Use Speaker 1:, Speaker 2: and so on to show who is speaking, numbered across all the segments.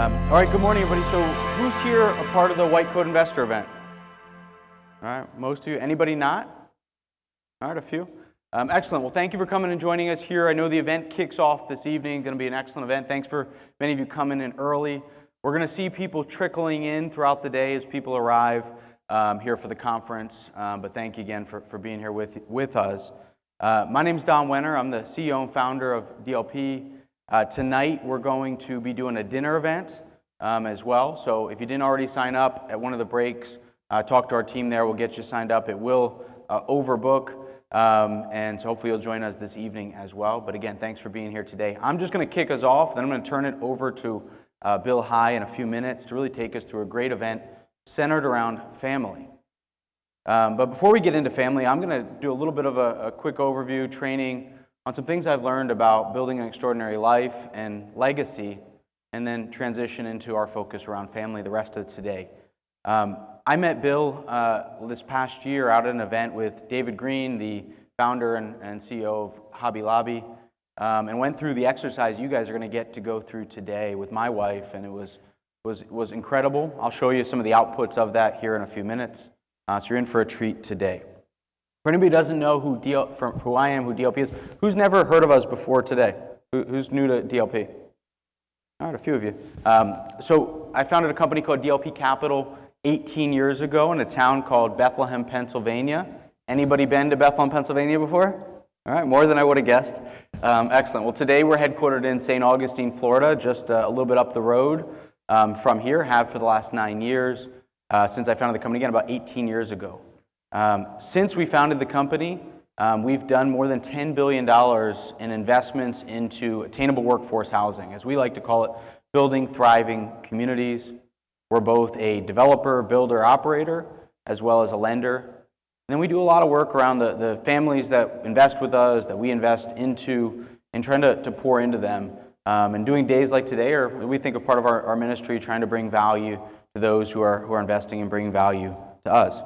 Speaker 1: All right, good morning, everybody. So who's here a part of the White Coat Investor event? All right, most of you. Anybody not? All right, a few. Excellent. Well, thank you for coming and joining us here. I know the event kicks off this evening. Going to be an excellent event. Thanks for many of you coming in early. We're going to see people trickling in throughout the day as people arrive here for the conference. But thank you again for being here with us. My name is Don Wenner. I'm the CEO and founder of DLP. Tonight we're going to be doing a dinner event as well. So if you didn't already sign up at one of the breaks, talk to our team there. We'll get you signed up. It will overbook. And so hopefully you'll join us this evening as well. But again, thanks for being here today. I'm just going to kick us off, then I'm going to turn it over to Bill High in a few minutes to really take us through a great event centered around family. But before we get into family, I'm going to do a little bit of a quick overview, training on some things I've learned about building an extraordinary life and legacy, and then transition into our focus around family the rest of today. I met Bill this past year out at an event with David Green, the founder and CEO of Hobby Lobby, and went through the exercise you guys are going to get to go through today with my wife, and it was incredible. I'll show you some of the outputs of that here in a few minutes. So you're in for a treat today. For anybody who doesn't know who I am, who DLP is, who's never heard of us before today? Who's new to DLP? All right, a few of you. So I founded a company called DLP Capital 18 years ago in a town called Bethlehem, Pennsylvania. Anybody been to Bethlehem, Pennsylvania before? All right, more than I would have guessed. Excellent. Well, today we're headquartered in St. Augustine, Florida, just a little bit up the road from here, have for the last 9 years, since I founded the company again about 18 years ago. Since we founded the company, we've done more than $10 billion in investments into attainable workforce housing, as we like to call it, building thriving communities. We're both a developer, builder, operator, as well as a lender. And then we do a lot of work around the families that invest with us, that we invest into, and trying to pour into them. And doing days like today, or we think of part of our ministry, trying to bring value to those who are investing and bringing value to us.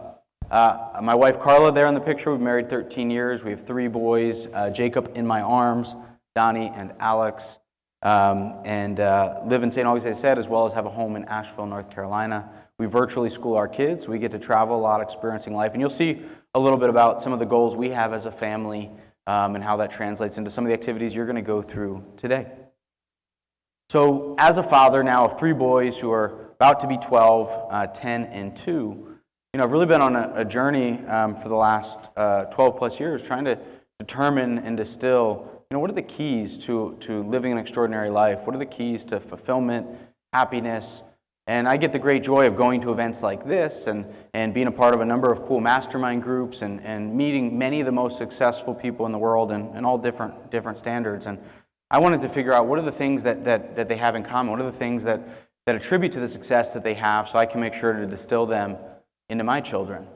Speaker 1: My wife Carla there in the picture, we've been married 13 years. We have 3 boys, Jacob in my arms, Donnie and Alex, and live in St. Augustine, as I said, as well as have a home in Asheville, North Carolina. We virtually school our kids. We get to travel a lot, experiencing life. And you'll see a little bit about some of the goals we have as a family and how that translates into some of the activities you're going to go through today. So as a father now of 3 boys who are about to be 12, 10, and 2, I've really been on a journey for the last 12 plus years trying to determine and distill, what are the keys to living an extraordinary life? What are the keys to fulfillment, happiness? And I get the great joy of going to events like this and being a part of a number of cool mastermind groups and meeting many of the most successful people in the world and all different standards. And I wanted to figure out what are the things that they have in common? What are the things that attribute to the success that they have so I can make sure to distill them into my children.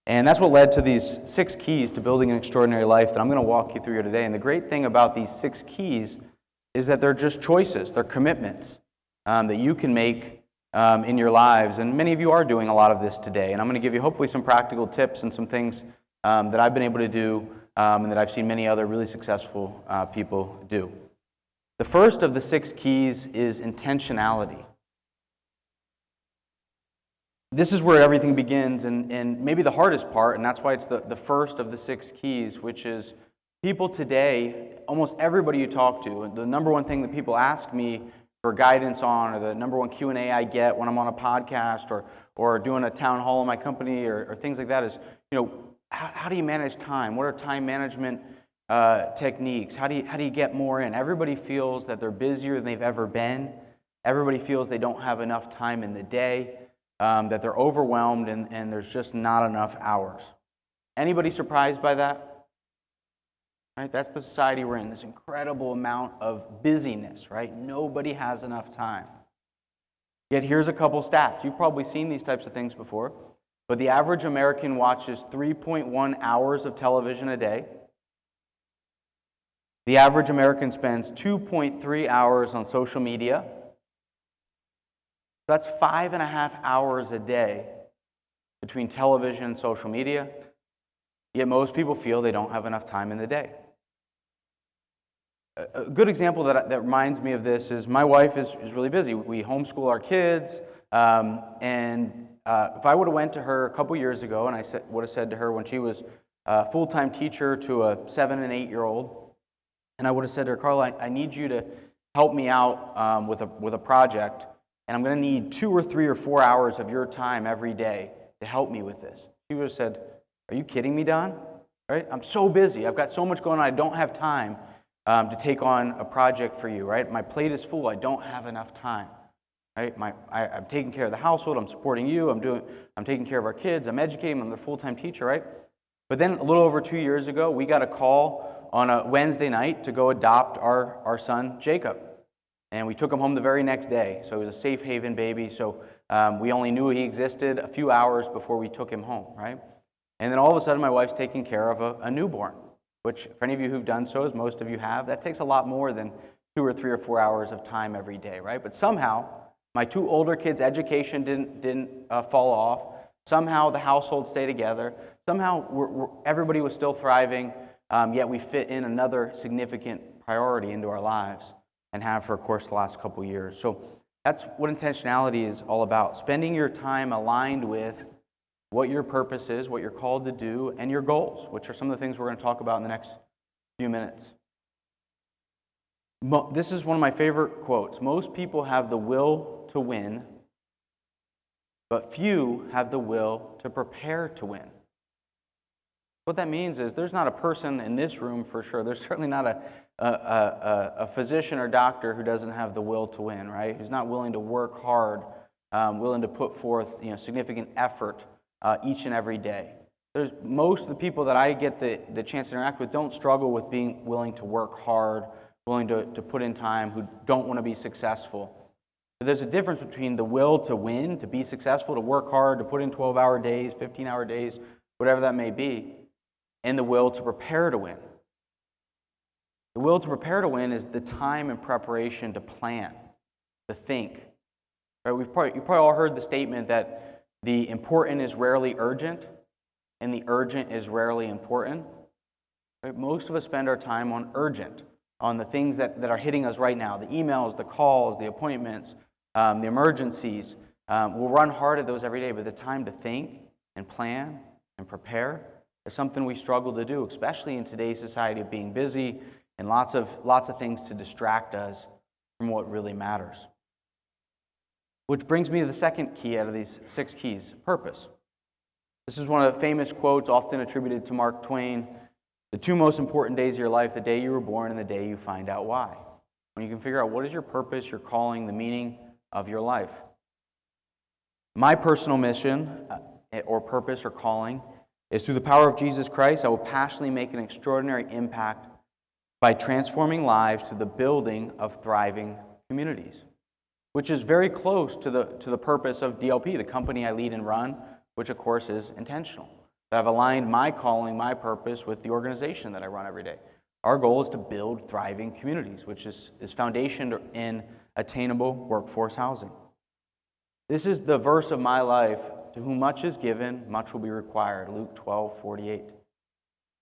Speaker 1: And that's what led to these 6 keys to building an extraordinary life that I'm going to walk you through here today. And the great thing about these 6 keys is that they're just choices, they're commitments that you can make in your lives. And many of you are doing a lot of this today. And I'm going to give you hopefully some practical tips and some things that I've been able to do and that I've seen many other really successful people do. The first of the 6 keys is intentionality. This is where everything begins, and maybe the hardest part, and that's why it's the first of the 6 keys, which is people today, almost everybody you talk to, the number one thing that people ask me for guidance on, or the number one Q&A I get when I'm on a podcast or doing a town hall in my company or things like that is, how do you manage time? What are time management techniques? How do you get more in? Everybody feels that they're busier than they've ever been. Everybody feels they don't have enough time in the day. That they're overwhelmed and there's just not enough hours. Anybody surprised by that? Right? That's the society we're in, this incredible amount of busyness, right? Nobody has enough time. Yet here's a couple stats. You've probably seen these types of things before, but the average American watches 3.1 hours of television a day. The average American spends 2.3 hours on social media. That's 5.5 hours a day between television and social media, yet most people feel they don't have enough time in the day. A good example that reminds me of this is my wife is really busy. We homeschool our kids, and if I would have went to her a couple years ago and I would have said to her when she was a full-time teacher to a 7 and 8-year-old, and I would have said to her, Carla, I need you to help me out with a project, and I'm going to need 2 or 3 or 4 hours of your time every day to help me with this. She would have said, are you kidding me, Don? Right? I'm so busy. I've got so much going on. I don't have time to take on a project for you. Right? My plate is full. I don't have enough time. Right? I'm taking care of the household. I'm supporting you. I'm taking care of our kids. I'm educating them. I'm their full-time teacher. Right? But then a little over 2 years ago, we got a call on a Wednesday night to go adopt our son Jacob, and we took him home the very next day. So he was a safe haven baby. So we only knew he existed a few hours before we took him home. Right? And then all of a sudden, my wife's taking care of a newborn, which for any of you who've done so, as most of you have, that takes a lot more than 2 or 3 or 4 hours of time every day, right? But somehow, my 2 older kids' education didn't fall off. Somehow, the household stayed together. Somehow, everybody was still thriving, yet we fit in another significant priority into our lives and have for, of course, the last couple years. So that's what intentionality is all about, spending your time aligned with what your purpose is, what you're called to do, and your goals, which are some of the things we're going to talk about in the next few minutes. This is one of my favorite quotes. Most people have the will to win, but few have the will to prepare to win. What that means is there's not a person in this room for sure. There's certainly not a physician or doctor who doesn't have the will to win, right? Who's not willing to work hard, willing to put forth significant effort each and every day. Most of the people that I get the chance to interact with don't struggle with being willing to work hard, willing to put in time, who don't want to be successful. But there's a difference between the will to win, to be successful, to work hard, to put in 12-hour days, 15-hour days, whatever that may be, and the will to prepare to win. The will to prepare to win is the time and preparation to plan, to think. Right? You've probably all heard the statement that the important is rarely urgent, and the urgent is rarely important. Right? Most of us spend our time on urgent, on the things that are hitting us right now, the emails, the calls, the appointments, the emergencies. We'll run hard at those every day, but the time to think and plan and prepare is something we struggle to do, especially in today's society of being busy and lots of things to distract us from what really matters. Which brings me to the second key out of these 6 keys, purpose. This is one of the famous quotes often attributed to Mark Twain. The 2 most important days of your life, the day you were born and the day you find out why. When you can figure out what is your purpose, your calling, the meaning of your life. My personal mission or purpose or calling is through the power of Jesus Christ, I will passionately make an extraordinary impact by transforming lives through the building of thriving communities, which is very close to the purpose of DLP, the company I lead and run, which of course is intentional. That I've aligned my calling, my purpose with the organization that I run every day. Our goal is to build thriving communities, which is foundationed in attainable workforce housing. This is the verse of my life, to whom much is given, much will be required, Luke 12:48.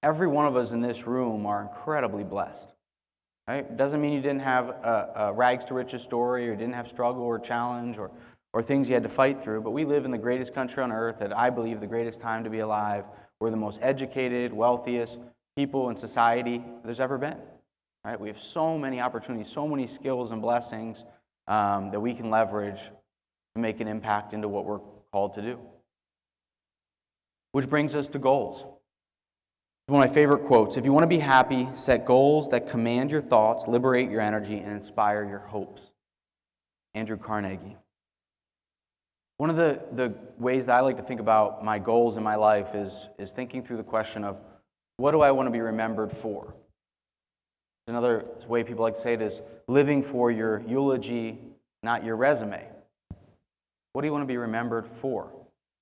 Speaker 1: Every one of us in this room are incredibly blessed. Right? It doesn't mean you didn't have a rags to riches story, or didn't have struggle or challenge or things you had to fight through, but we live in the greatest country on earth, at I believe the greatest time to be alive. We're the most educated, wealthiest people in society there's ever been. Right? We have so many opportunities, so many skills and blessings that we can leverage to make an impact into what we're called to do. Which brings us to goals. One of my favorite quotes: if you want to be happy, set goals that command your thoughts, liberate your energy, and inspire your hopes. Andrew Carnegie. One of the ways that I like to think about my goals in my life is thinking through the question of, what do I want to be remembered for? Another way people like to say it is living for your eulogy, not your resume. What do you want to be remembered for?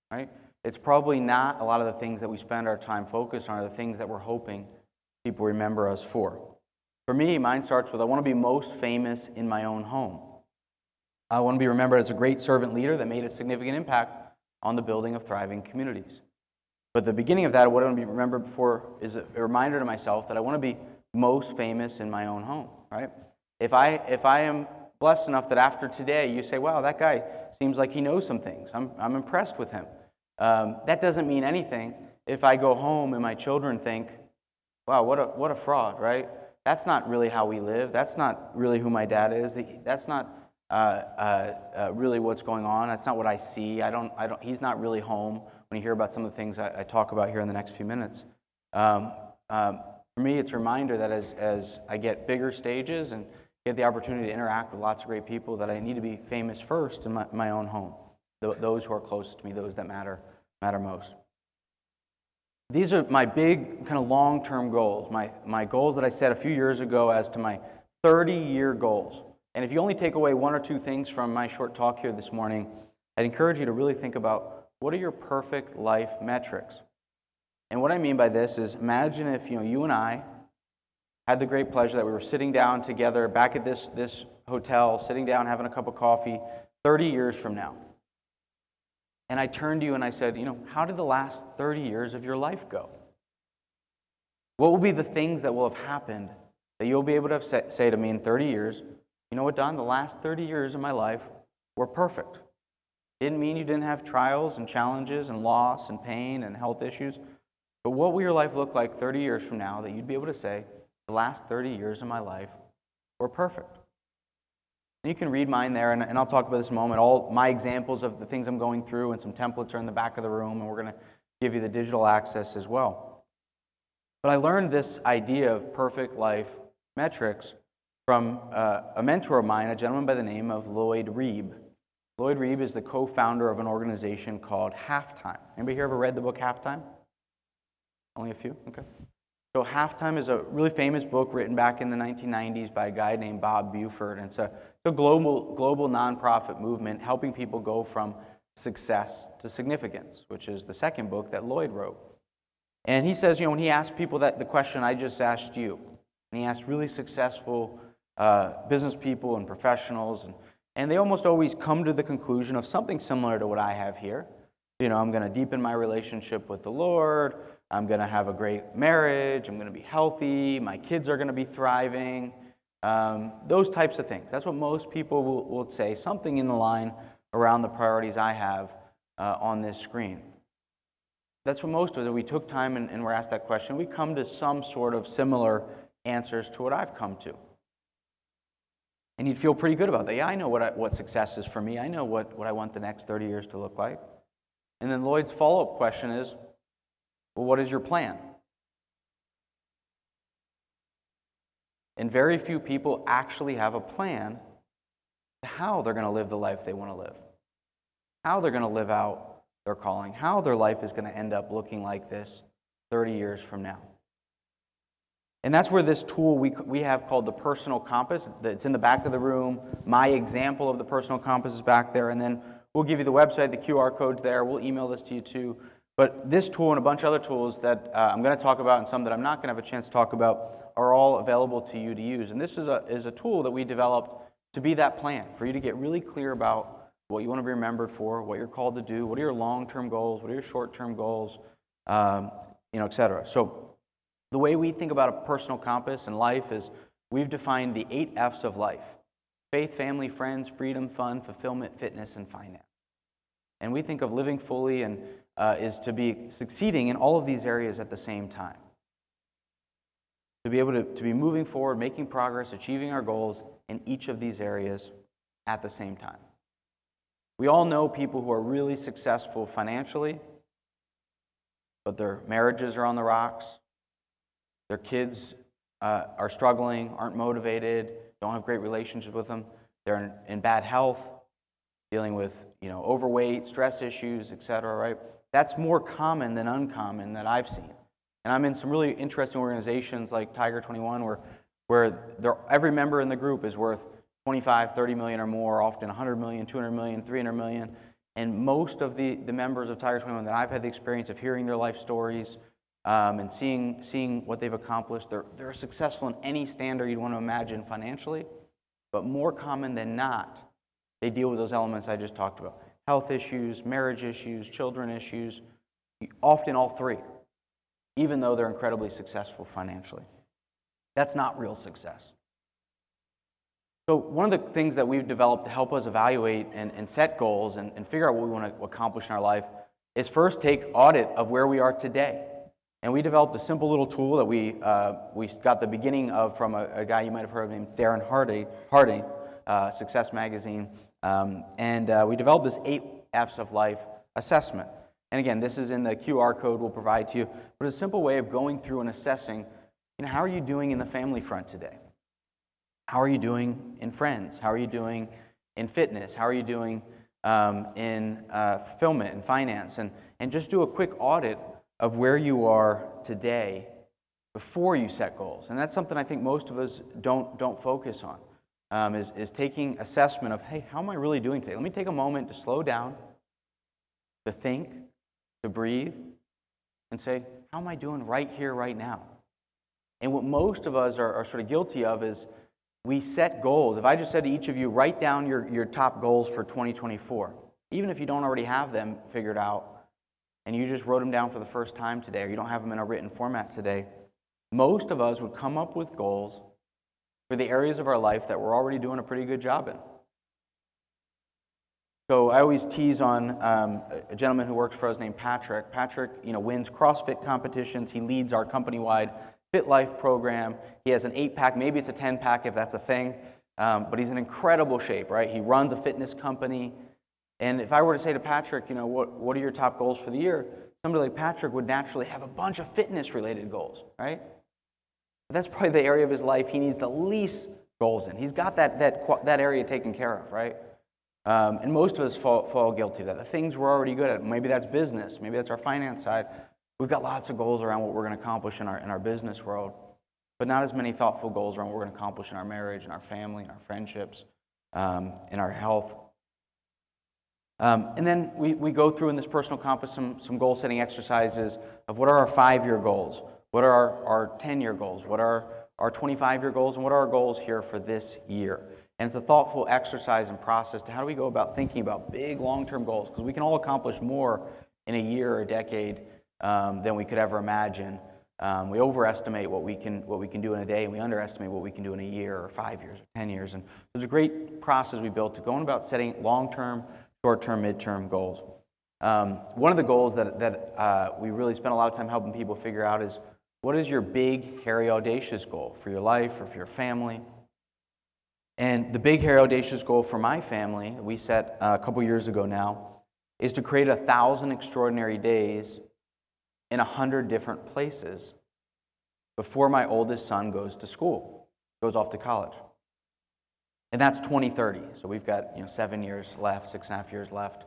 Speaker 1: Right? It's probably not a lot of the things that we spend our time focused on, are the things that we're hoping people remember us for. For me, mine starts with, I want to be most famous in my own home. I want to be remembered as a great servant leader that made a significant impact on the building of thriving communities. But the beginning of that, what I want to be remembered for, is a reminder to myself that I want to be most famous in my own home, right? If I am blessed enough that after today you say, wow, that guy seems like he knows some things. I'm impressed with him. That doesn't mean anything if I go home and my children think, wow, what a fraud, right? That's not really how we live. That's not really who my dad is. That's not really what's going on. That's not what I see. He's not really home when you hear about some of the things I talk about here in the next few minutes. For me, it's a reminder that as I get bigger stages and get the opportunity to interact with lots of great people, that I need to be famous first in my own home, those who are closest to me, those that matter most. These are my big kind of long-term goals, my goals that I set a few years ago as to my 30-year goals. And if you only take away one or two things from my short talk here this morning, I'd encourage you to really think about what are your perfect life metrics. And what I mean by this is, imagine if you and I had the great pleasure that we were sitting down together back at this hotel, sitting down having a cup of coffee 30 years from now. And I turned to you and I said, how did the last 30 years of your life go? What will be the things that will have happened that you'll be able to say to me in 30 years, you know what, Don, the last 30 years of my life were perfect. Didn't mean you didn't have trials and challenges and loss and pain and health issues. But what will your life look like 30 years from now that you'd be able to say, the last 30 years of my life were perfect? And you can read mine there, and I'll talk about this in a moment. All my examples of the things I'm going through and some templates are in the back of the room, and we're going to give you the digital access as well. But I learned this idea of perfect life metrics from a mentor of mine, a gentleman by the name of Lloyd Reeb. Lloyd Reeb is the co-founder of an organization called Halftime. Anybody here ever read the book Halftime? Only a few? Okay. So Halftime is a really famous book written back in the 1990s by a guy named Bob Buford. And it's a global nonprofit movement helping people go from success to significance, which is the second book that Lloyd wrote. And he says, when he asked people the question I just asked you, and he asked really successful business people and professionals, and they almost always come to the conclusion of something similar to what I have here. I'm going to deepen my relationship with the Lord. I'm going to have a great marriage. I'm going to be healthy. My kids are going to be thriving. Those types of things. That's what most people will say, something in the line around the priorities I have on this screen. That's what most of us, we took time and were asked that question. We come to some sort of similar answers to what I've come to. And you'd feel pretty good about that. Yeah, I know what success is for me. I know what I want the next 30 years to look like. And then Lloyd's follow-up question is, well, what is your plan? And very few people actually have a plan to how they're going to live the life they want to live, how they're going to live out their calling, how their life is going to end up looking like this 30 years from now. And that's where this tool we have called the Personal Compass, it's in the back of the room. My example of the Personal Compass is back there, and then we'll give you the website, the QR code's there. We'll email this to you too. But this tool and a bunch of other tools that I'm going to talk about and some that I'm not going to have a chance to talk about are all available to you to use. And this is a tool that we developed to be that plan, for you to get really clear about what you want to be remembered for, what you're called to do, what are your long-term goals, what are your short-term goals, et cetera. So the way we think about a personal compass in life is we've defined the 8 F's of life: faith, family, friends, freedom, fun, fulfillment, fitness, and finance. And we think of living fully and is to be succeeding in all of these areas at the same time. To be able to be moving forward, making progress, achieving our goals in each of these areas at the same time. We all know people who are really successful financially, but their marriages are on the rocks, their kids are struggling, aren't motivated, don't have great relationships with them, they're in bad health, dealing with overweight, stress issues, etc., right? That's more common than uncommon that I've seen. And I'm in some really interesting organizations like Tiger 21 where every member in the group is worth 25, 30 million or more, often 100 million, 200 million, 300 million. And most of the members of Tiger 21 that I've had the experience of hearing their life stories and seeing what they've accomplished, they're successful in any standard you'd want to imagine financially, but more common than not, they deal with those elements I just talked about. Health issues, marriage issues, children issues, often all three, even though they're incredibly successful financially. That's not real success. So one of the things that we've developed to help us evaluate and set goals and figure out what we want to accomplish in our life is first take audit of where we are today. And we developed a simple little tool that we got the beginning of from a guy you might have heard of named Darren Hardy, Success Magazine. We developed this 8 F's of life assessment. And again, this is in the QR code we'll provide to you, but it's a simple way of going through and assessing, how are you doing in the family front today? How are you doing in friends? How are you doing in fitness? How are you doing in fulfillment and finance? And just do a quick audit of where you are today before you set goals. And that's something I think most of us don't focus on, is taking assessment of, hey, how am I really doing today? Let me take a moment to slow down, to think, to breathe, and say, how am I doing right here, right now? And what most of us are sort of guilty of is we set goals. If I just said to each of you, write down your top goals for 2024, even if you don't already have them figured out, and you just wrote them down for the first time today, or you don't have them in a written format today, most of us would come up with goals for the areas of our life that we're already doing a pretty good job in. So I always tease on a gentleman who works for us named Patrick. Patrick, wins CrossFit competitions. He leads our company-wide Fit Life program. He has an 8-pack, maybe it's a 10-pack if that's a thing, but he's in incredible shape, right? He runs a fitness company. And if I were to say to Patrick, what are your top goals for the year? Somebody like Patrick would naturally have a bunch of fitness-related goals, right? But that's probably the area of his life he needs the least goals in. He's got that area taken care of, right? And most of us fall guilty of that. The things we're already good at, maybe that's business, maybe that's our finance side. We've got lots of goals around what we're going to accomplish in our business world, but not as many thoughtful goals around what we're going to accomplish in our marriage, in our family, in our friendships, in our health. And then we go through in this personal compass some goal-setting exercises of what are our 5-year goals, what are our 10-year goals, what are our 25-year goals, and what are our goals here for this year. And it's a thoughtful exercise and process to how do we go about thinking about big long-term goals, because we can all accomplish more in a year or a decade than we could ever imagine. We overestimate what we can do in a day, and we underestimate what we can do in a year or 5 years or 10 years. And there's a great process we built to going about setting long-term, short-term, mid-term goals. One of the goals that we really spend a lot of time helping people figure out is, what is your big, hairy, audacious goal for your life or for your family? And the big, hairy, audacious goal for my family, we set a couple years ago now, is to create 1,000 extraordinary days in 100 different places before my oldest son goes off to college. And that's 2030. So we've got 7 years left, 6.5 years left.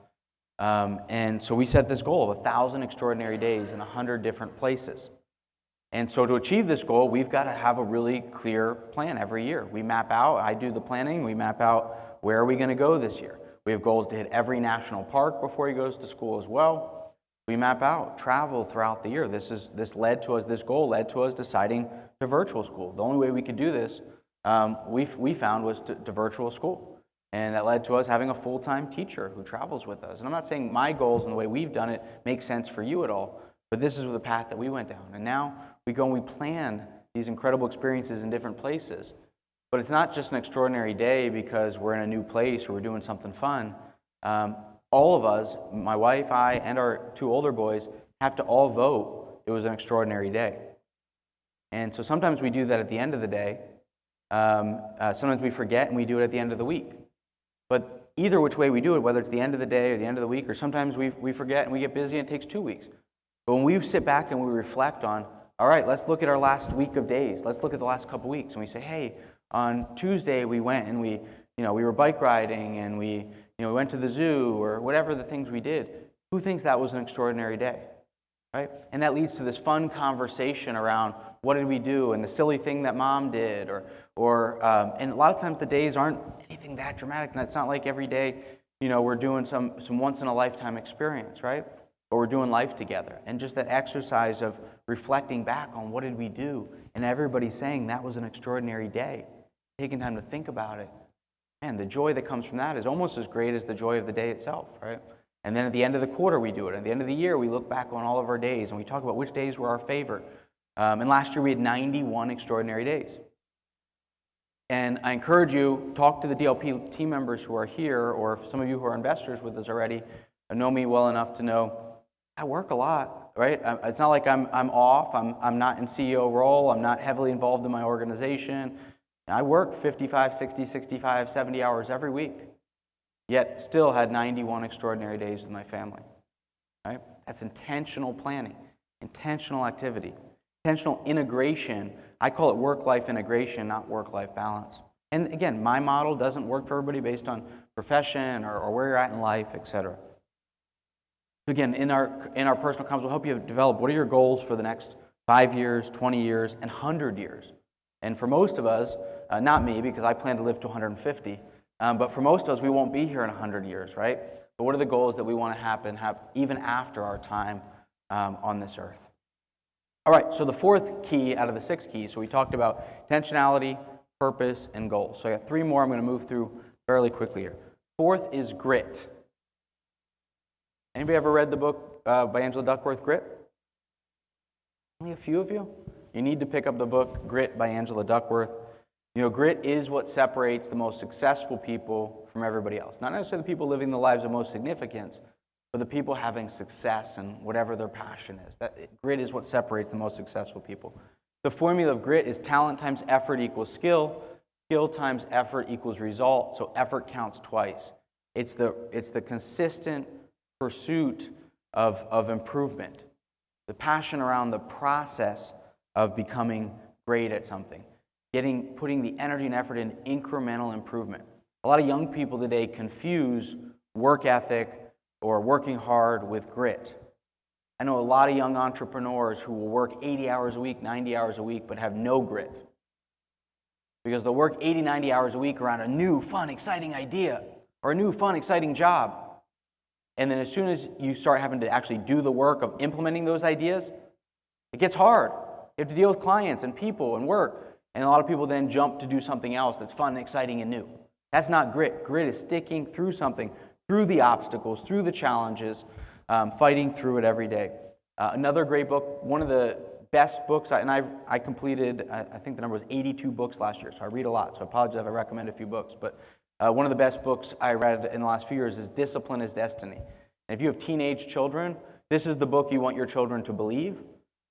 Speaker 1: And so we set this goal of 1,000 extraordinary days in 100 different places. And so to achieve this goal, we've got to have a really clear plan every year. We map out, I do the planning, we map out where are we going to go this year. We have goals to hit every national park before he goes to school as well. We map out travel throughout the year. This goal led to us deciding to virtual school. The only way we could do this, we found, was to virtual school. And that led to us having a full-time teacher who travels with us. And I'm not saying my goals and the way we've done it make sense for you at all, but this is the path that we went down. And now we go and we plan these incredible experiences in different places. But it's not just an extraordinary day because we're in a new place or we're doing something fun. All of us, my wife, I, and our 2 older boys, have to all vote it was an extraordinary day. And so sometimes we do that at the end of the day. Sometimes we forget and we do it at the end of the week. But either which way we do it, whether it's the end of the day or the end of the week, or sometimes we forget and we get busy and it takes 2 weeks. But when we sit back and we reflect on, all right, let's look at our last week of days. Let's look at the last couple weeks. And we say, hey, on Tuesday we went and we were bike riding and we went to the zoo or whatever the things we did. Who thinks that was an extraordinary day, right? And that leads to this fun conversation around what did we do and the silly thing that mom did, and a lot of times the days aren't anything that dramatic. And it's not like every day, we're doing some once in a lifetime experience, right? But we're doing life together. And just that exercise of reflecting back on what did we do, and everybody saying that was an extraordinary day, taking time to think about it. And the joy that comes from that is almost as great as the joy of the day itself, right? And then at the end of the quarter we do it. At the end of the year we look back on all of our days and we talk about which days were our favorite, And last year we had 91 extraordinary days. And I encourage you, talk to the DLP team members who are here, or some of you who are investors with us already, know me well enough to know I work a lot, right? It's not like I'm off, I'm not in CEO role, I'm not heavily involved in my organization. I work 55, 60, 65, 70 hours every week, yet still had 91 extraordinary days with my family, right? That's intentional planning, intentional activity, intentional integration. I call it work-life integration, not work-life balance. And again, my model doesn't work for everybody based on profession or where you're at in life, etc. Again, in our personal comments, we'll help you develop what are your goals for the next 5 years, 20 years, and 100 years. And for most of us, not me, because I plan to live to 150, but for most of us, we won't be here in 100 years, right? But what are the goals that we want to have even after our time on this earth? All right, so the fourth key out of the 6 keys, so we talked about intentionality, purpose, and goals. So I got 3 more I'm going to move through fairly quickly here. Fourth is grit. Anybody ever read the book by Angela Duckworth, Grit? Only a few of you? You need to pick up the book, Grit by Angela Duckworth. You know, grit is what separates the most successful people from everybody else. Not necessarily the people living the lives of most significance, but the people having success and whatever their passion is. Grit is what separates the most successful people. The formula of grit is talent times effort equals skill. Skill times effort equals result. So effort counts twice. It's the consistent pursuit of improvement. The passion around the process of becoming great at something. Putting the energy and effort in incremental improvement. A lot of young people today confuse work ethic or working hard with grit. I know a lot of young entrepreneurs who will work 80 hours a week, 90 hours a week, but have no grit. Because they'll work 80, 90 hours a week around a new, fun, exciting idea or a new, fun, exciting job. And then as soon as you start having to actually do the work of implementing those ideas, it gets hard. You have to deal with clients and people and work. And a lot of people then jump to do something else that's fun, exciting, and new. That's not grit. Grit is sticking through something, through the obstacles, through the challenges, fighting through it every day. Another great book, one of the best books, I completed, I think the number was 82 books last year, so I read a lot, so I apologize if I recommend a few books, but one of the best books I read in the last few years is Discipline is Destiny. And if you have teenage children, this is the book you want your children to believe.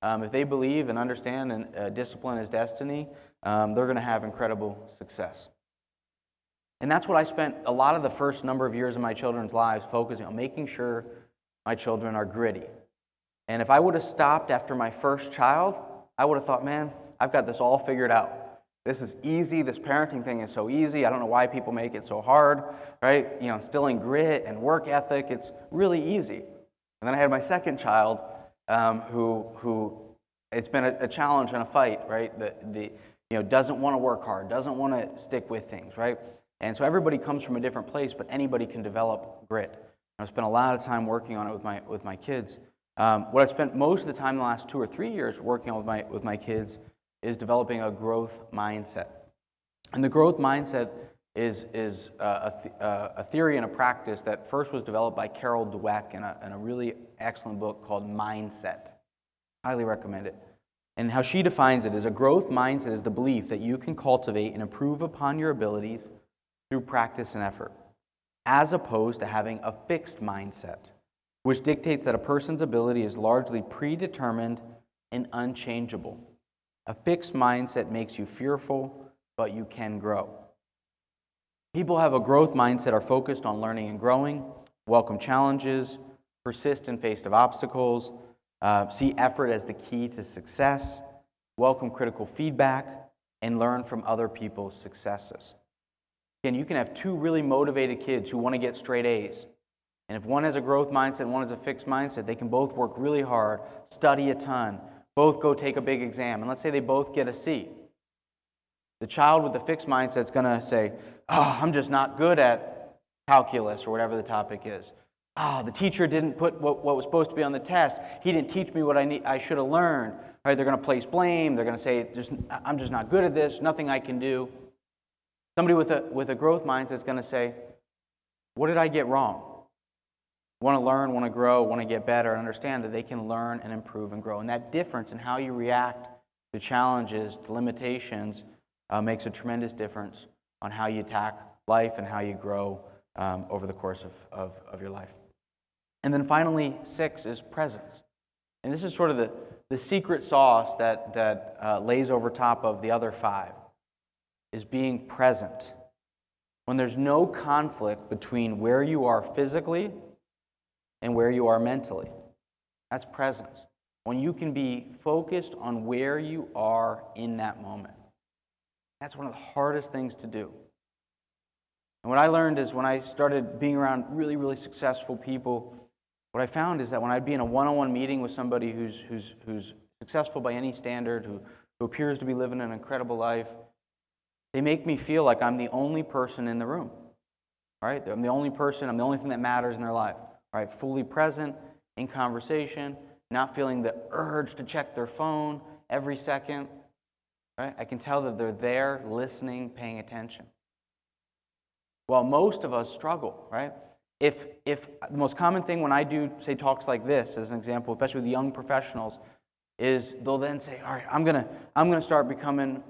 Speaker 1: If they believe and understand and discipline is destiny, they're going to have incredible success. And that's what I spent a lot of the first number of years of my children's lives focusing on, making sure my children are gritty. And if I would have stopped after my first child, I would have thought, man, I've got this all figured out. This is easy. This parenting thing is so easy. I don't know why people make it so hard, right? You know, instilling grit and work ethic, it's really easy. And then I had my second child, who it's been a challenge and a fight, right? Doesn't want to work hard, doesn't want to stick with things, right? And so everybody comes from a different place, but anybody can develop grit. And I spent a lot of time working on it with my kids. What I spent most of the time in the last 2 or 3 years working on with my kids is developing a growth mindset. And the growth mindset is a theory and a practice that first was developed by Carol Dweck in a really excellent book called Mindset. Highly recommend it. And how she defines it is a growth mindset is the belief that you can cultivate and improve upon your abilities through practice and effort, as opposed to having a fixed mindset, which dictates that a person's ability is largely predetermined and unchangeable. A fixed mindset makes you fearful, but you can grow. People who have a growth mindset are focused on learning and growing, welcome challenges, persist in face of obstacles, see effort as the key to success, welcome critical feedback, and learn from other people's successes. Again, you can have 2 really motivated kids who want to get straight A's. And if one has a growth mindset and one has a fixed mindset, they can both work really hard, study a ton, both go take a big exam. And let's say they both get a C. The child with the fixed mindset is going to say, oh, I'm just not good at calculus or whatever the topic is. Oh, the teacher didn't put what was supposed to be on the test. He didn't teach me what I should have learned. Right? They're going to place blame. They're going to say, I'm just not good at this. Nothing I can do. Somebody with a growth mindset is going to say, what did I get wrong? want to learn, want to grow, want to get better, and understand that they can learn and improve and grow. And that difference in how you react to challenges, to limitations, makes a tremendous difference on how you attack life and how you grow over the course of your life. And then finally, 6 is presence. And this is sort of the secret sauce that lays over top of the other 5, is being present. When there's no conflict between where you are physically and where you are mentally. That's presence. When you can be focused on where you are in that moment. That's one of the hardest things to do. And what I learned is when I started being around really, really successful people, what I found is that when I'd be in a one-on-one meeting with somebody who's successful by any standard, who appears to be living an incredible life, they make me feel like I'm the only person in the room. Right? I'm the only person, I'm the only thing that matters in their life. Right? Fully present in conversation, not feeling the urge to check their phone every second. Right? I can tell that they're there, listening, paying attention. Well, most of us struggle, right? If the most common thing when I do, say, talks like this, as an example, especially with young professionals, is they'll then say, all right, I'm gonna start becoming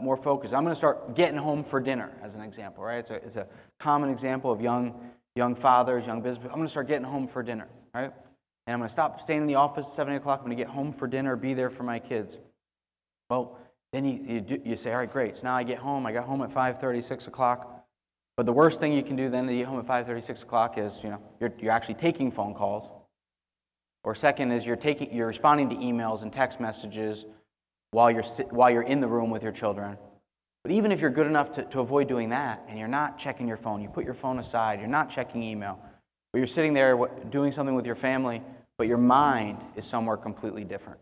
Speaker 1: more focused. I'm gonna start getting home for dinner, as an example, right? It's a common example of young fathers, young business. I'm gonna start getting home for dinner, right? And I'm gonna stop staying in the office at 7, 8 o'clock. I'm gonna get home for dinner, be there for my kids. Well, then you say, all right, great. So now I get home. I got home at 5:30, 6 o'clock. But the worst thing you can do then to get home at 5:30, 6 o'clock is, you're actually taking phone calls. Or second is you're responding to emails and text messages while you're in the room with your children. But even if you're good enough to avoid doing that, and you're not checking your phone, you put your phone aside, you're not checking email, but you're sitting there doing something with your family, but your mind is somewhere completely different,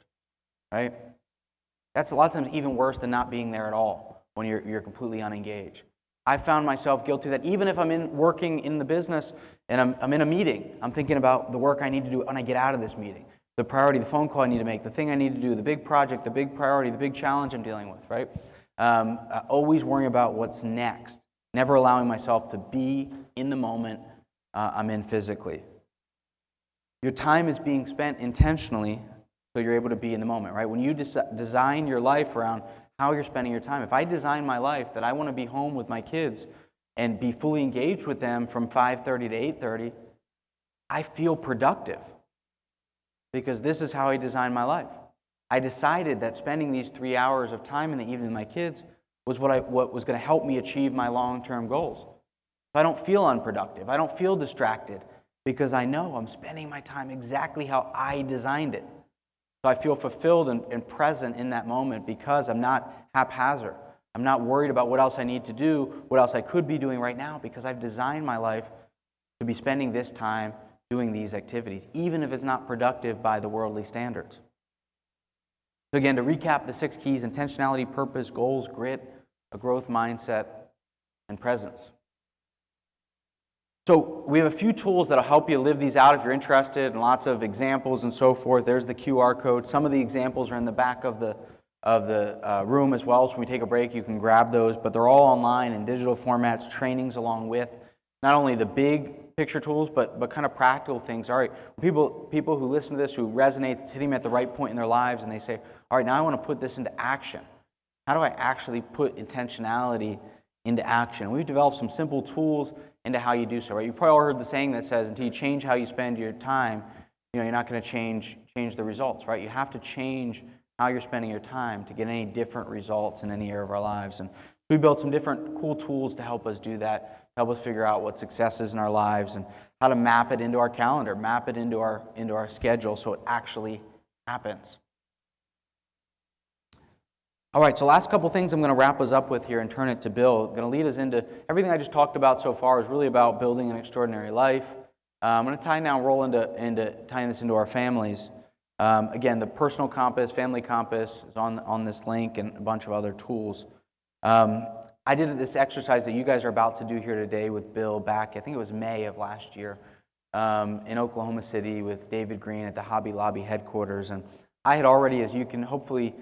Speaker 1: right? That's a lot of times even worse than not being there at all when you're completely unengaged. I found myself guilty that even if I'm working in the business and I'm in a meeting, I'm thinking about the work I need to do when I get out of this meeting, the priority, the phone call I need to make, the thing I need to do, the big project, the big priority, the big challenge I'm dealing with, right? Always worrying about what's next, never allowing myself to be in the moment I'm in physically. Your time is being spent intentionally so you're able to be in the moment, right? When you design your life around how you're spending your time. If I design my life that I want to be home with my kids and be fully engaged with them from 5:30 to 8:30, I feel productive because this is how I designed my life. I decided that spending these 3 hours of time in the evening with my kids was what was going to help me achieve my long-term goals. If I don't feel unproductive, I don't feel distracted because I know I'm spending my time exactly how I designed it. So I feel fulfilled and present in that moment because I'm not haphazard. I'm not worried about what else I need to do, what else I could be doing right now, because I've designed my life to be spending this time doing these activities, even if it's not productive by the worldly standards. So again, to recap the 6 keys: intentionality, purpose, goals, grit, a growth mindset, and presence. So we have a few tools that will help you live these out if you're interested, and lots of examples and so forth. There's the QR code. Some of the examples are in the back of the room as well. So when we take a break, you can grab those. But they're all online in digital formats, trainings along with not only the big picture tools, but kind of practical things. All right, people who listen to this, who resonates, hitting them at the right point in their lives, and they say, all right, now I want to put this into action. How do I actually put intentionality into action? We've developed some simple tools into how you do so, right? You've probably all heard the saying that says, until you change how you spend your time, you're not going to change the results, right? You have to change how you're spending your time to get any different results in any area of our lives. And we built some different cool tools to help us do that, help us figure out what success is in our lives and how to map it into our calendar, map it into our schedule so it actually happens. All right, so last couple things I'm going to wrap us up with here and turn it to Bill. I'm going to lead us into everything I just talked about so far is really about building an extraordinary life. I'm going to roll into tying this into our families. Again, the personal compass, family compass is on this link and a bunch of other tools. I did this exercise that you guys are about to do here today with Bill back, I think it was May of last year, in Oklahoma City with David Green at the Hobby Lobby headquarters. And I had already, as you can hopefully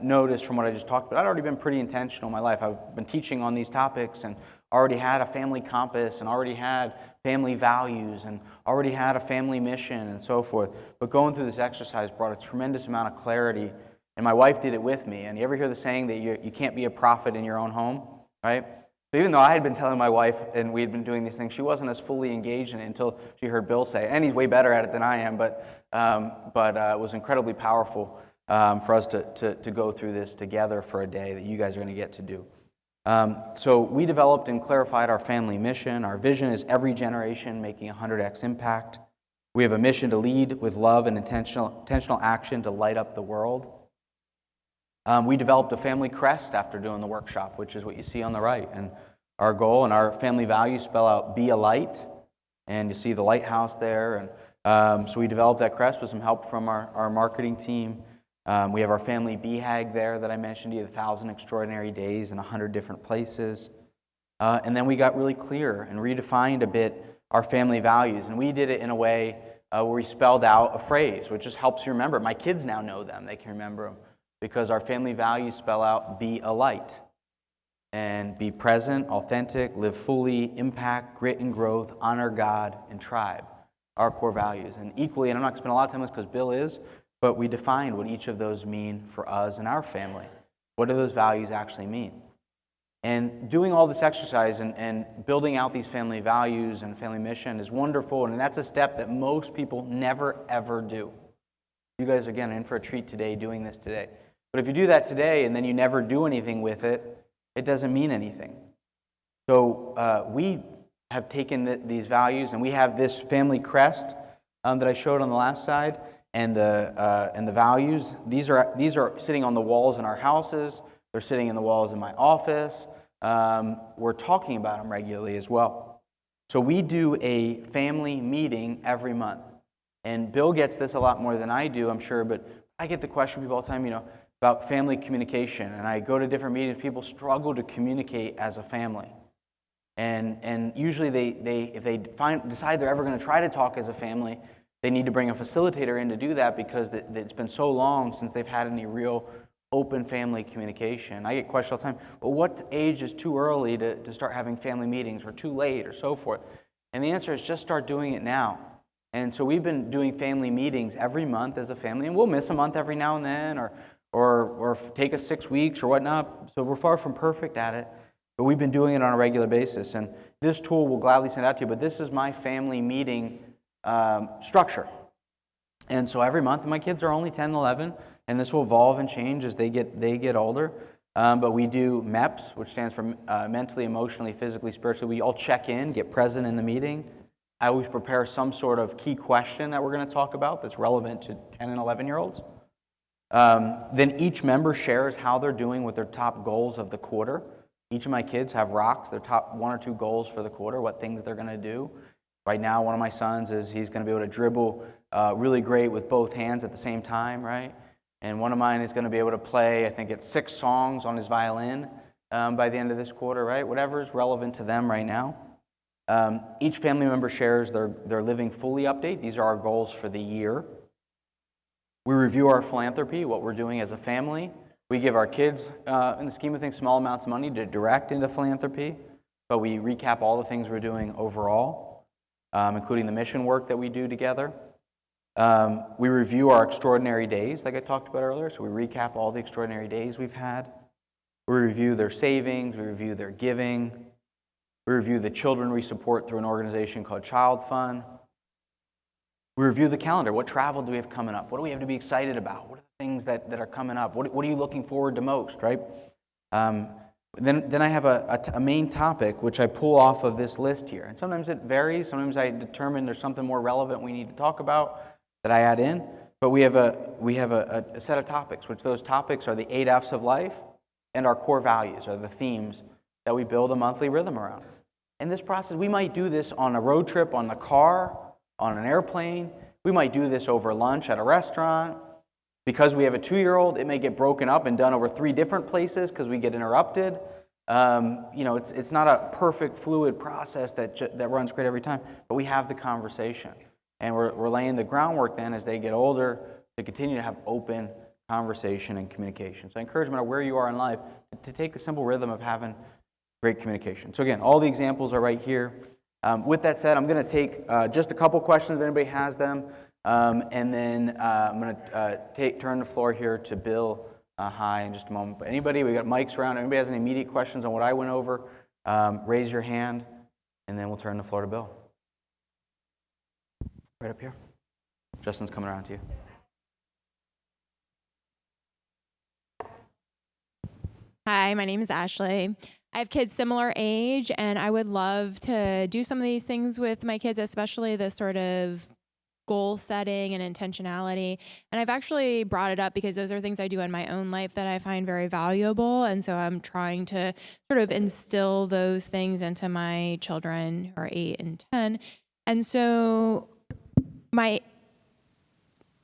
Speaker 1: noticed from what I just talked about, I'd already been pretty intentional in my life. I've been teaching on these topics and already had a family compass and already had family values and already had a family mission and so forth. But going through this exercise brought a tremendous amount of clarity, and my wife did it with me. And you ever hear the saying that you can't be a prophet in your own home, right? So even though I had been telling my wife and we had been doing these things, she wasn't as fully engaged in it until she heard Bill say it. And he's way better at it than I am, but it was incredibly powerful for us to go through this together for a day that you guys are going to get to do. So we developed and clarified our family mission. Our vision is every generation making 100x impact. We have a mission to lead with love and intentional action to light up the world. We developed a family crest after doing the workshop, which is what you see on the right. And our goal and our family values spell out be a light. And you see the lighthouse there. And so we developed that crest with some help from our marketing team. We have our family BHAG there that I mentioned to you, 1,000 extraordinary days in 100 different places. And then we got really clear and redefined a bit our family values. And we did it in a way where we spelled out a phrase, which just helps you remember. My kids now know them. They can remember them. Because our family values spell out be a light. And be present, authentic, live fully, impact, grit and growth, honor God, and tribe. Our core values. And equally, and I'm not going to spend a lot of time on this because Bill is, but we defined what each of those mean for us and our family. What do those values actually mean? And doing all this exercise and building out these family values and family mission is wonderful, and that's a step that most people never, ever do. You guys, again, are in for a treat today doing this today. But if you do that today and then you never do anything with it, it doesn't mean anything. So we have taken these values, and we have this family crest that I showed on the last slide, and the values. These are sitting on the walls in our houses. They're sitting in the walls in my office. We're talking about them regularly as well. So we do a family meeting every month. And Bill gets this a lot more than I do, I'm sure, but I get the question from people all the time, about family communication. And I go to different meetings, people struggle to communicate as a family. And usually if they decide they're ever going to try to talk as a family, they need to bring a facilitator in to do that because it's been so long since they've had any real open family communication. I get questions all the time, well, what age is too early to start having family meetings, or too late, or so forth? And the answer is just start doing it now. And so we've been doing family meetings every month as a family, and we'll miss a month every now and then, or take us 6 weeks or whatnot. So we're far from perfect at it, but we've been doing it on a regular basis. And this tool we'll gladly send out to you, but this is my family meeting structure. And so every month, and my kids are only 10 and 11, and this will evolve and change as they get older. But we do MEPS, which stands for mentally, emotionally, physically, spiritually. We all check in, get present in the meeting. I always prepare some sort of key question that we're going to talk about that's relevant to 10 and 11-year-olds. Then each member shares how they're doing with their top goals of the quarter. Each of my kids have rocks, their top 1 or 2 goals for the quarter, what things they're going to do. Right now, one of my sons he's going to be able to dribble really great with both hands at the same time, right? And one of mine is going to be able to play, I think it's 6 songs on his violin by the end of this quarter, right? Whatever is relevant to them right now. Each family member shares their Living Fully update. These are our goals for the year. We review our philanthropy, what we're doing as a family. We give our kids, in the scheme of things, small amounts of money to direct into philanthropy, but we recap all the things we're doing overall, including the mission work that we do together. We review our extraordinary days, like I talked about earlier, so we recap all the extraordinary days we've had. We review their savings, we review their giving. We review the children we support through an organization called Child Fund. We review the calendar. What travel do we have coming up? What do we have to be excited about? What are the things that are coming up? What are you looking forward to most, right? Then I have a main topic, which I pull off of this list here. And sometimes it varies. Sometimes I determine there's something more relevant we need to talk about that I add in. But we have a set of topics, which those topics are the 8 F's of life and our core values, are the themes that we build a monthly rhythm around. In this process, we might do this on a road trip, on the car, on an airplane. We might do this over lunch at a restaurant. Because we have a 2-year-old, it may get broken up and done over 3 different places because we get interrupted. It's not a perfect, fluid process that runs great every time, but we have the conversation. And we're laying the groundwork then as they get older to continue to have open conversation and communication. So I encourage them, no matter where you are in life, to take the simple rhythm of having great communication. So again, all the examples are right here. With that said, I'm going to take just a couple questions if anybody has them, and then I'm going to turn the floor here to Bill High in just a moment. But anybody, we got mics around. Anybody has any immediate questions on what I went over, raise your hand, and then we'll turn the floor to Bill. Right up here. Justin's coming around to you.
Speaker 2: Hi, my name is Ashley. I have kids similar age, and I would love to do some of these things with my kids, especially the sort of goal setting and intentionality. And I've actually brought it up because those are things I do in my own life that I find very valuable. And so I'm trying to sort of instill those things into my children who are 8 and 10. And so my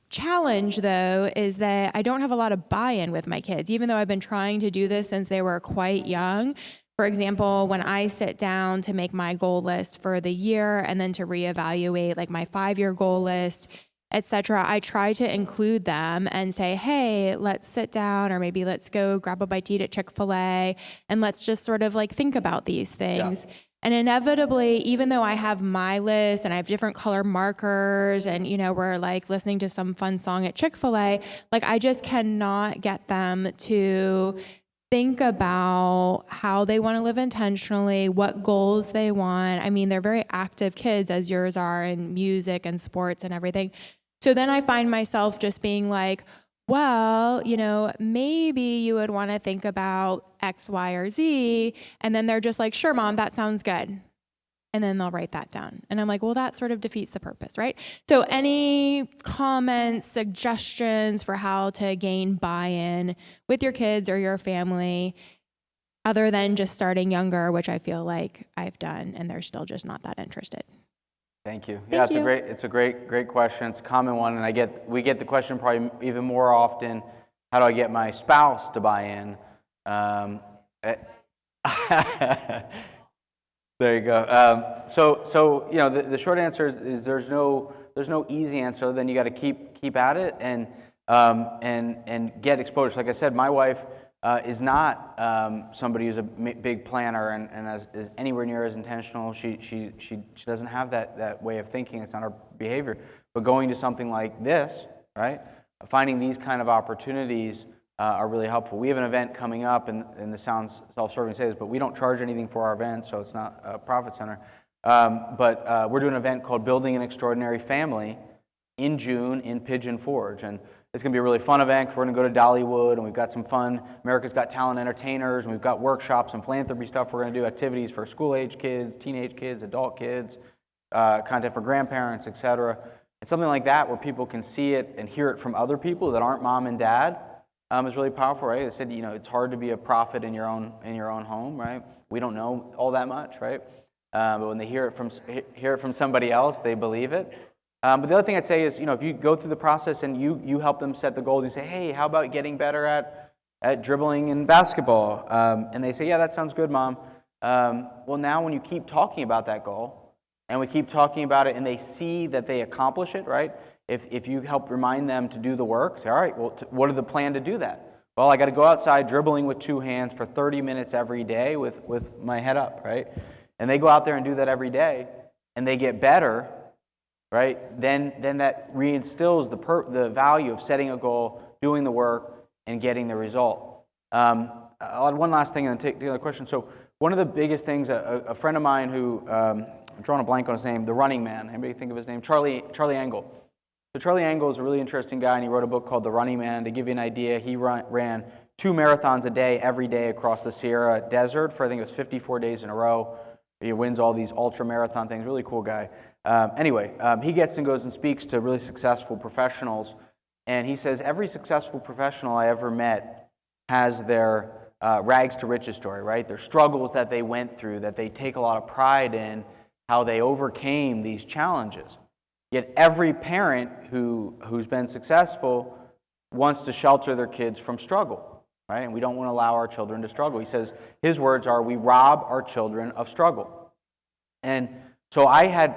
Speaker 2: challenge, though, is that I don't have a lot of buy-in with my kids, even though I've been trying to do this since they were quite young. For example, when I sit down to make my goal list for the year and then to reevaluate like my 5-year goal list, etc., I try to include them and say, hey, let's sit down, or maybe let's go grab a bite to eat at Chick-fil-A, and let's just sort of like think about these things. Yeah. And inevitably, even though I have my list and I have different color markers and, you know, we're like listening to some fun song at Chick-fil-A, like I just cannot get them to think about how they want to live intentionally, what goals they want. I mean, they're very active kids, as yours are, in music and sports and everything. So then I find myself just being like, well, you know, maybe you would want to think about X, Y, or Z. And then they're just like, sure, Mom, that sounds good. And then they'll write that down. And I'm like, well, that sort of defeats the purpose, right? So any comments, suggestions for how to gain buy-in with your kids or your family, other than just starting younger, which I feel like I've done, and they're still just not that interested.
Speaker 1: Thank you. Yeah, it's a great question. It's a common one, and we get the question probably even more often. How do I get my spouse to buy in? There you go. So you know, the short answer is there's no easy answer. Then you got to keep at it and get exposure. Like I said, my wife is not somebody who's a big planner and is anywhere near as intentional. She doesn't have that way of thinking. It's not her behavior. But going to something like this, right? Finding these kind of opportunities are really helpful. We have an event coming up, and this sounds self-serving to say this, but we don't charge anything for our event, so it's not a profit center. But we're doing an event called Building an Extraordinary Family in June in Pigeon Forge, and it's going to be a really fun event. We're going to go to Dollywood, and we've got some fun America's Got Talent entertainers, and we've got workshops and philanthropy stuff. We're going to do activities for school-age kids, teenage kids, adult kids, content for grandparents, etc. And something like that where people can see it and hear it from other people that aren't mom and dad is really powerful, right? I said, you know, it's hard to be a prophet in your own home, right? We don't know all that much, right? But when they hear it from somebody else, they believe it. But the other thing I'd say is, you know, if you go through the process and you help them set the goals, and you say, hey, how about getting better at dribbling in basketball? And they say, yeah, that sounds good, Mom. Well, now when you keep talking about that goal, and we keep talking about it, and they see that they accomplish it, right? If you help remind them to do the work, say, all right, well, what are the plan to do that? Well, I got to go outside dribbling with 2 hands for 30 minutes every day with my head up, right? And they go out there and do that every day, and they get better, right? Then that reinstills the value of setting a goal, doing the work, and getting the result. I'll add one last thing and then take the other question. So one of the biggest things, a friend of mine who, I'm drawing a blank on his name, the running man. Anybody think of his name? Charlie Engle. So Charlie Engle is a really interesting guy, and he wrote a book called The Running Man. To give you an idea, he ran 2 marathons a day, every day across the Sierra Desert for, I think it was 54 days in a row. He wins all these ultra-marathon things. Really cool guy. Anyway, he gets and goes and speaks to really successful professionals, and he says, every successful professional I ever met has their rags to riches story, right? Their struggles that they went through, that they take a lot of pride in, how they overcame these challenges. Yet every parent who's been successful wants to shelter their kids from struggle, right? And we don't want to allow our children to struggle. He says, his words are, we rob our children of struggle. And so I had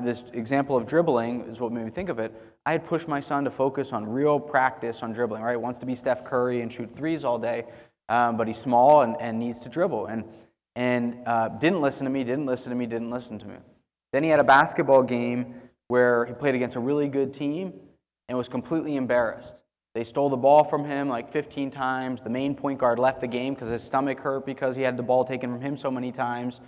Speaker 1: this example of dribbling is what made me think of it. I had pushed my son to focus on real practice on dribbling, right? He wants to be Steph Curry and shoot threes all day, but he's small and needs to dribble. and didn't listen to me. Then he had a basketball game where he played against a really good team and was completely embarrassed. They stole the ball from him like 15 times. The main point guard left the game because his stomach hurt because he had the ball taken from him so many times.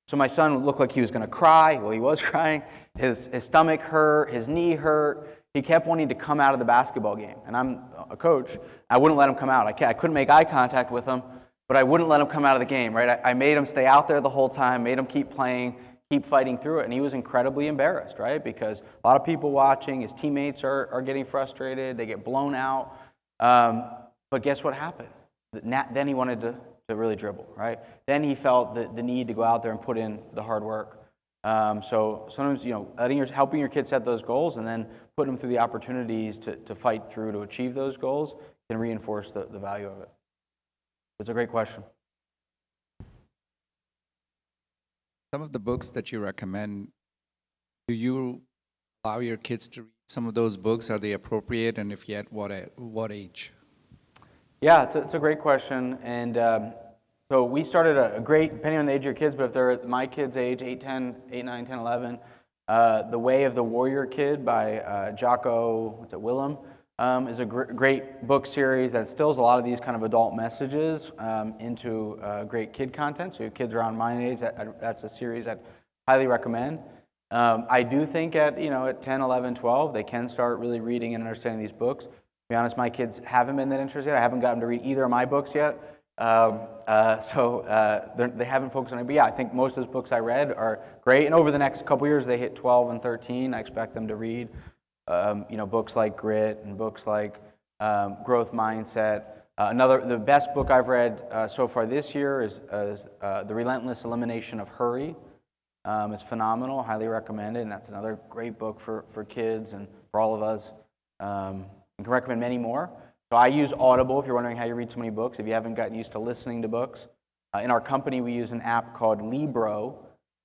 Speaker 1: So my son looked like he was going to cry. Well, he was crying. His stomach hurt. His knee hurt. He kept wanting to come out of the basketball game. And I'm a coach. I wouldn't let him come out. I couldn't make eye contact with him, but I wouldn't let him come out of the game, right? I made him stay out there the whole time, made him keep playing, keep fighting through it. And he was incredibly embarrassed, right? Because a lot of people watching, his teammates are getting frustrated. They get blown out. But guess what happened? Then he wanted to really dribble, right? Then he felt the need to go out there and put in the hard work. So sometimes, helping your kids set those goals and then putting them through the opportunities to fight through to achieve those goals can reinforce the value of it. It's a great question.
Speaker 3: Some of the books that you recommend, do you allow your kids to read some of those books? Are they appropriate? And if yet, what age?
Speaker 1: Yeah, it's a great question. And so we started a great, depending on the age of your kids, but if they're my kids' age, 8, 9, 10, 11, The Way of the Warrior Kid by Jocko Willem is a great book series that instills a lot of these kind of adult messages into great kid content. So your kids around my age, that's a series I'd highly recommend. I do think at 10, 11, 12, they can start really reading and understanding these books. To be honest, my kids haven't been that interested yet. I haven't gotten to read either of my books yet. So they haven't focused on it. But yeah, I think most of those books I read are great. And over the next couple years, they hit 12 and 13. I expect them to read books like Grit and books like Growth Mindset. The best book I've read so far this year is The Relentless Elimination of Hurry. It's phenomenal, highly recommend it, and that's another great book for kids and for all of us. I can recommend many more. So I use Audible, if you're wondering how you read so many books, if you haven't gotten used to listening to books. In our company, we use an app called Libro,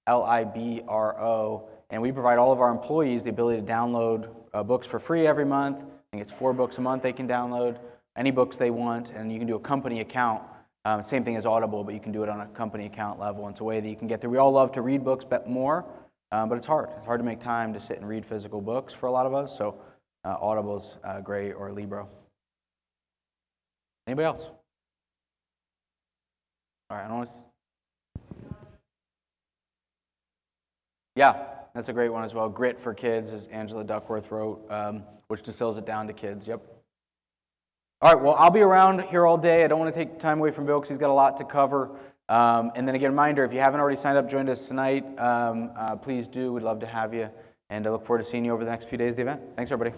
Speaker 1: Libro, and we provide all of our employees the ability to download books for free every month. I think it's 4 books a month they can download, any books they want, and you can do a company account. Same thing as Audible, but you can do it on a company account level. And it's a way that you can get through. We all love to read books more, but it's hard. It's hard to make time to sit and read physical books for a lot of us. So Audible's great, or Libro. Anybody else? All right, I don't want to... Yeah, that's a great one as well. Grit for Kids, as Angela Duckworth wrote, which distills it down to kids. Yep. All right, well, I'll be around here all day. I don't want to take time away from Bill because he's got a lot to cover. And then again, reminder, if you haven't already signed up, joined us tonight, please do. We'd love to have you. And I look forward to seeing you over the next few days of the event. Thanks, everybody.